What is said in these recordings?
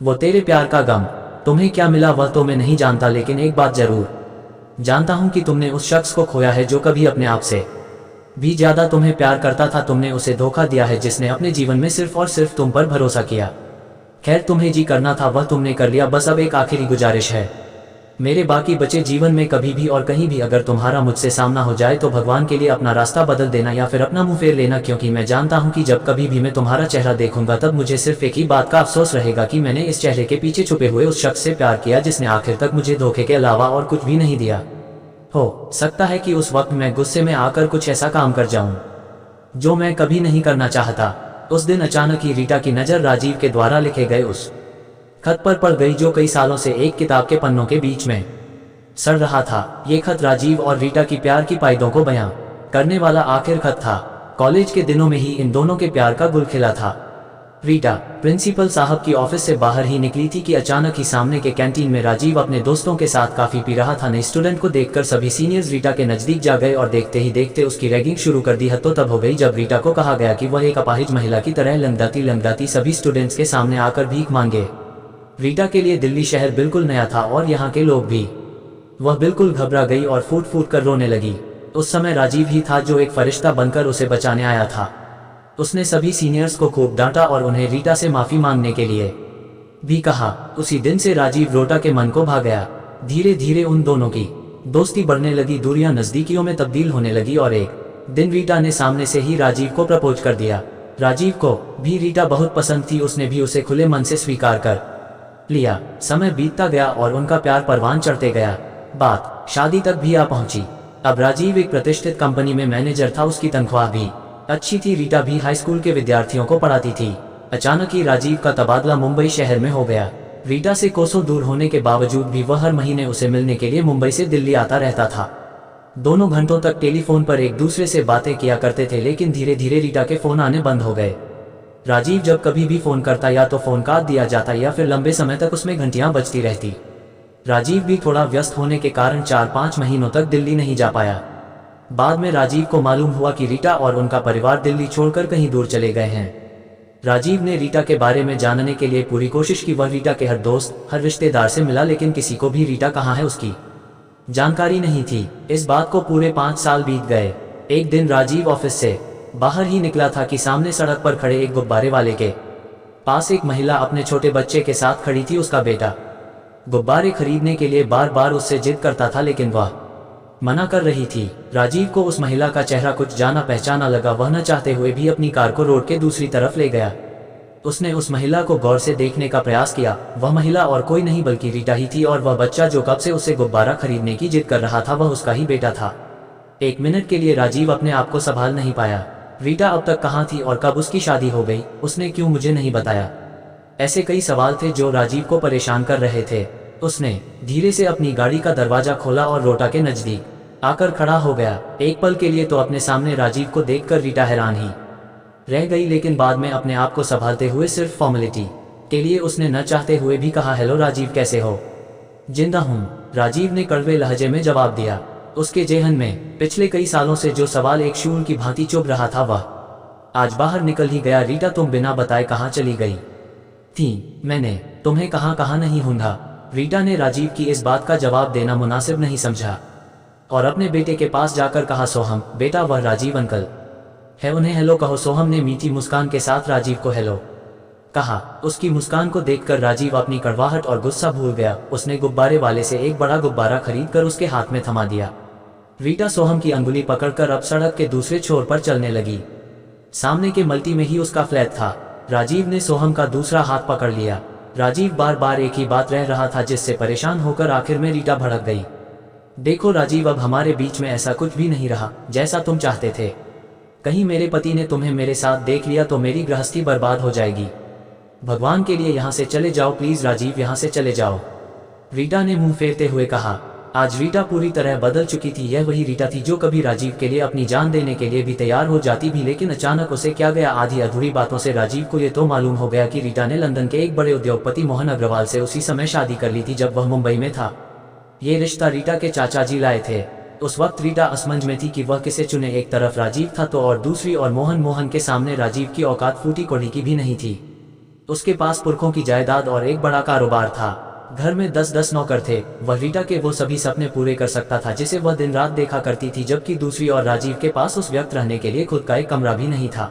वो तेरे प्यार का गम। तुम्हें क्या मिला वह तो मैं नहीं जानता, लेकिन एक बात जरूर जानता हूं कि तुमने उस शख्स को खोया है जो कभी अपने आप से भी ज्यादा तुम्हें प्यार करता था। तुमने उसे धोखा दिया है जिसने अपने जीवन में सिर्फ और सिर्फ तुम पर भरोसा किया। खैर, तुम्हें जी करना था वह तुमने कर लिया। बस अब एक आखिरी गुजारिश है, मेरे बाकी बचे जीवन में कभी भी और कहीं भी अगर तुम्हारा मुझसे सामना हो जाए तो भगवान के लिए अपना रास्ता बदल देना या फिर अपना मुंह फेर लेना, क्योंकि मैं जानता हूं कि जब कभी भी मैं तुम्हारा चेहरा देखूंगा तब मुझे सिर्फ एक ही बात का अफसोस रहेगा कि मैंने इस चेहरे के पीछे छुपे हुए उस शख्स से प्यार किया जिसने आखिर तक मुझे धोखे के अलावा और कुछ भी नहीं दिया। हो सकता है कि उस वक्त मैं गुस्से में आकर कुछ ऐसा काम कर जाऊं जो मैं कभी नहीं करना चाहता। उस दिन अचानक ही रीटा की नज़र राजीव के द्वारा लिखे गए उस खत पर पड़ गई जो कई सालों से एक किताब के पन्नों के बीच में सड़ रहा था। ये खत राजीव और रीटा की प्यार की पायदों को बयां करने वाला आखिर खत था। कॉलेज के दिनों में ही इन दोनों के प्यार का गुल खिला था। रीटा प्रिंसिपल साहब की ऑफिस से बाहर ही निकली थी कि अचानक ही सामने के कैंटीन में राजीव अपने दोस्तों के साथ काफी पी रहा था। नए स्टूडेंट को देखकर सभी सीनियर्स रीटा के नजदीक जा गए और देखते ही देखते उसकी रैगिंग शुरू कर दी। हद तो तब हो गई जब रीटा को कहा गया कि वह एक अपाहिज महिला की तरह लंगड़ाती सभी स्टूडेंट्स के सामने आकर भीख मांगे। रीटा के लिए दिल्ली शहर बिल्कुल नया था और यहाँ के लोग भी। वह बिल्कुल घबरा गई और फूट फूट कर रोने लगी। उस समय राजीव ही था जो एक फरिश्ता बनकर उसे बचाने आया था। उसने सभी सीनियर्स को खूब डांटा और उन्हें रीटा से माफी मांगने के लिए भी कहा। उसी दिन से राजीव रोटा के मन को भा गया। धीरे धीरे उन दोनों की दोस्ती बढ़ने लगी, दूरियां नजदीकियों में तब्दील होने लगी और एक दिन रीटा ने सामने से ही राजीव को प्रपोज कर दिया। राजीव को भी रीटा बहुत पसंद थी, उसने भी उसे खुले मन से स्वीकार कर लिया। समय बीतता गया और उनका प्यार परवान चढ़ते गया। बात शादी तक भी आ पहुंची। अब राजीव एक प्रतिष्ठित कंपनी में मैनेजर था, उसकी तनख्वाह भी अच्छी थी। रीटा भी हाई स्कूल के विद्यार्थियों को पढ़ाती थी। अचानक ही राजीव का तबादला मुंबई शहर में हो गया। रीटा से कोसों दूर होने के बावजूद भी वह हर महीने उसे मिलने के लिए मुंबई से दिल्ली आता रहता था। दोनों घंटों तक टेलीफोन पर एक दूसरे से बातें किया करते थे, लेकिन धीरे धीरे रीटा के फोन आने बंद हो गए। राजीव जब कभी भी फोन करता या तो फोन काट दिया जाता या फिर लंबे समय तक उसमें घंटियां बजती रहती। राजीव भी थोड़ा व्यस्त होने के कारण 4-5 महीनों तक दिल्ली नहीं जा पाया। बाद में राजीव को मालूम हुआ कि रीटा और उनका परिवार दिल्ली छोड़कर कहीं दूर चले गए हैं। राजीव ने रीटा के बारे में जानने के लिए पूरी कोशिश की। वह रीटा के हर दोस्त, हर रिश्तेदार से मिला, लेकिन किसी को भी रीटा कहाँ है उसकी जानकारी नहीं थी। इस बात को पूरे 5 साल बीत गए। एक दिन राजीव ऑफिस से बाहर ही निकला था कि सामने सड़क पर खड़े एक गुब्बारे वाले के पास एक महिला अपने छोटे बच्चे के साथ खड़ी थी। उसका बेटा गुब्बारे खरीदने के लिए बार बार उससे जिद करता था, लेकिन वह मना कर रही थी। राजीव को उस महिला का चेहरा कुछ जाना पहचाना लगा। वह न चाहते हुए भी अपनी कार को रोड के दूसरी तरफ ले गया। उसने उस महिला को गौर से देखने का प्रयास किया। वह महिला और कोई नहीं बल्कि रीटा ही थी, और वह बच्चा जो कब से उसे गुब्बारा खरीदने की जिद कर रहा था वह उसका ही बेटा था। एक मिनट के लिए राजीव अपने आप को संभाल नहीं पाया। रीटा अब तक कहाँ थी और कब उसकी शादी हो गई? उसने क्यों मुझे नहीं बताया? ऐसे कई सवाल थे जो राजीव को परेशान कर रहे थे। उसने धीरे से अपनी गाड़ी का दरवाजा खोला और रोटा के नजदीक आकर खड़ा हो गया। एक पल के लिए तो अपने सामने राजीव को देखकर रीटा हैरान ही रह गई, लेकिन बाद में अपने आप को संभालते हुए सिर्फ फॉर्मेलिटी के लिए उसने न चाहते हुए भी कहा, हेलो राजीव, कैसे हो? जिंदा हूँ, राजीव ने कड़वे लहजे में जवाब दिया। उसके जेहन में पिछले कई सालों से जो सवाल एक शूल की भांति चुभ रहा था वह आज बाहर निकल ही गया। रीटा, तुम बिना बताए कहाँ चली गई थी? मैंने तुम्हें कहाँ कहाँ नहीं ढूंढा। रीटा ने राजीव की इस बात का जवाब देना मुनासिब नहीं समझा और अपने बेटे के पास जाकर कहा, सोहम बेटा, वह राजीव अंकल है, उन्हें हेलो कहो। सोहम ने मीठी मुस्कान के साथ राजीव को हेलो कहा। उसकी मुस्कान को देखकर राजीव अपनी कड़वाहट और गुस्सा भूल गया। उसने गुब्बारे वाले से एक बड़ा गुब्बारा खरीदकर उसके हाथ में थमा दिया। रीटा सोहम की अंगुली पकड़कर अब सड़क के दूसरे छोर पर चलने लगी। सामने के मल्टी में ही उसका फ्लैट था। राजीव ने सोहम का दूसरा हाथ पकड़ लिया। राजीव बार बार एक ही बात रह रहा था, जिससे परेशान होकर आखिर में रीटा भड़क गई। देखो राजीव, अब हमारे बीच में ऐसा कुछ भी नहीं रहा जैसा तुम चाहते थे। कहीं मेरे पति ने तुम्हें मेरे साथ देख लिया तो मेरी गृहस्थी बर्बाद हो जाएगी। भगवान के लिए यहाँ से चले जाओ प्लीज राजीव, यहाँ से चले जाओ, रीटा ने मुंह फेरते हुए कहा। आज रीटा पूरी तरह बदल चुकी थी। यह वही रीटा थी जो कभी राजीव के लिए अपनी जान देने के लिए भी तैयार हो जाती भी, लेकिन अचानक उसे क्या गया? आधी अधूरी बातों से राजीव को ये तो मालूम हो गया कि रीटा ने लंदन के एक बड़े उद्योगपति मोहन अग्रवाल से उसी समय शादी कर ली थी जब वह मुंबई में था। ये रिश्ता रीटा के चाचा जी लाए थे। उस वक्त रीटा असमंज में थी कि वह किसे चुने। एक तरफ राजीव था तो और दूसरी ओर मोहन के सामने राजीव की औकात फूटी कौड़ी की भी नहीं थी। उसके पास पुरखों की जायदाद और एक बड़ा कारोबार था। घर में 10-10 नौकर थे। वह रीटा के वो सभी सपने पूरे कर सकता था जिसे वह दिन रात देखा करती थी, जबकि दूसरी ओर राजीव के पास उस व्यक्त रहने के लिए खुद का एक कमरा भी नहीं था।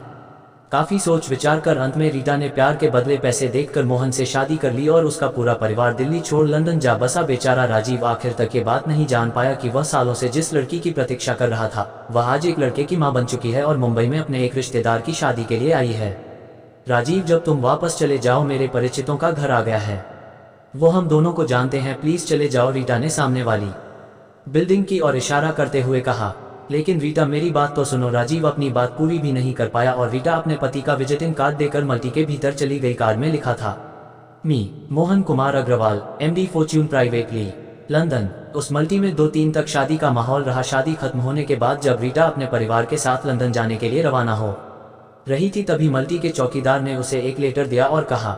काफी सोच विचार कर अंत में रीटा ने प्यार के बदले पैसे देखकर मोहन से शादी कर ली और उसका पूरा परिवार दिल्ली छोड़ लंदन जा बसा। बेचारा राजीव आखिर तक ये बात नहीं जान पाया कि वह सालों से जिस लड़की की प्रतीक्षा कर रहा था वह आज एक लड़के की मां बन चुकी है और मुंबई में अपने एक रिश्तेदार की शादी के लिए आई है। राजीव, जब तुम वापस चले जाओ, मेरे परिचितों का घर आ गया है। वो हम दोनों को जानते हैं, प्लीज चले जाओ, रीटा ने सामने वाली बिल्डिंग की ओर इशारा करते हुए कहा। लेकिन रीटा, मेरी बात तो सुनो। राजीव अपनी बात पूरी भी नहीं कर पाया और रीटा अपने पति का विजिटिंग कार्ड देकर मल्टी के भीतर चली गई। कार्ड में लिखा था, मी Mohan Kumar Agarwal, MD fortune privately, London. उस मल्टी में 2-3 तक शादी का माहौल रहा। शादी खत्म होने के बाद जब रीटा अपने परिवार के साथ लंदन जाने के लिए रवाना हो रही थी, तभी मल्टी के चौकीदार ने उसे एक लेटर दिया और कहा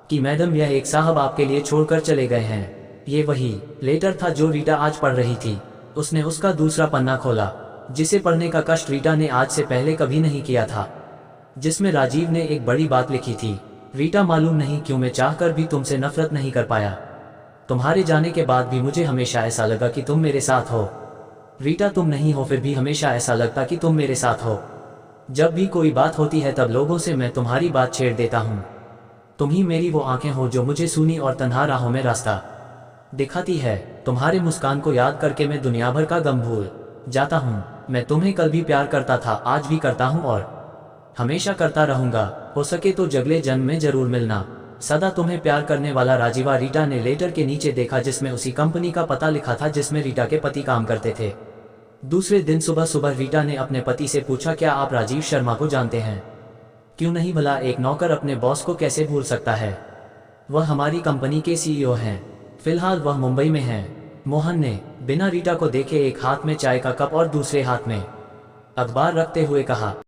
कि मैडम, यह एक साहब आपके लिए छोड़कर चले गए हैं। ये वही लेटर था जो रीटा आज पढ़ रही थी। उसने उसका दूसरा पन्ना खोला, जिसे पढ़ने का कष्ट रीटा ने आज से पहले कभी नहीं किया था, जिसमें राजीव ने एक बड़ी बात लिखी थी। रीटा, मालूम नहीं क्यों मैं चाहकर भी तुमसे नफरत नहीं कर पाया। तुम्हारे जाने के बाद भी मुझे हमेशा ऐसा लगा कि तुम मेरे साथ हो। रीटा, तुम नहीं हो फिर भी हमेशा ऐसा लगता कि तुम मेरे साथ हो। जब भी कोई बात होती है तब लोगों से मैं तुम्हारी बात छेड़ देता हूँ। तुम ही मेरी वो आंखें हो जो मुझे सूनी और तन्हा राहों में रास्ता दिखाती है। तुम्हारे मुस्कान को याद करके मैं दुनिया भर का गम भूल जाता हूँ। मैं तुम्हें कल भी प्यार करता था, आज भी करता हूँ और हमेशा करता रहूंगा। हो सके तो अगले जन्म में जरूर मिलना। सदा तुम्हें प्यार करने वाला राजीवा। रीटा ने लेटर के नीचे देखा जिसमें उसी कंपनी का पता लिखा था जिसमें रीटा के पति काम करते थे। दूसरे दिन सुबह सुबह रीटा ने अपने पति से पूछा, क्या आप राजीव शर्मा को जानते हैं? क्यों नहीं भला, एक नौकर अपने बॉस को कैसे भूल सकता है? वह हमारी कंपनी के CEO हैं। फिलहाल वह मुंबई में हैं। मोहन ने बिना रीटा को देखे एक हाथ में चाय का कप और दूसरे हाथ में अखबार रखते हुए कहा।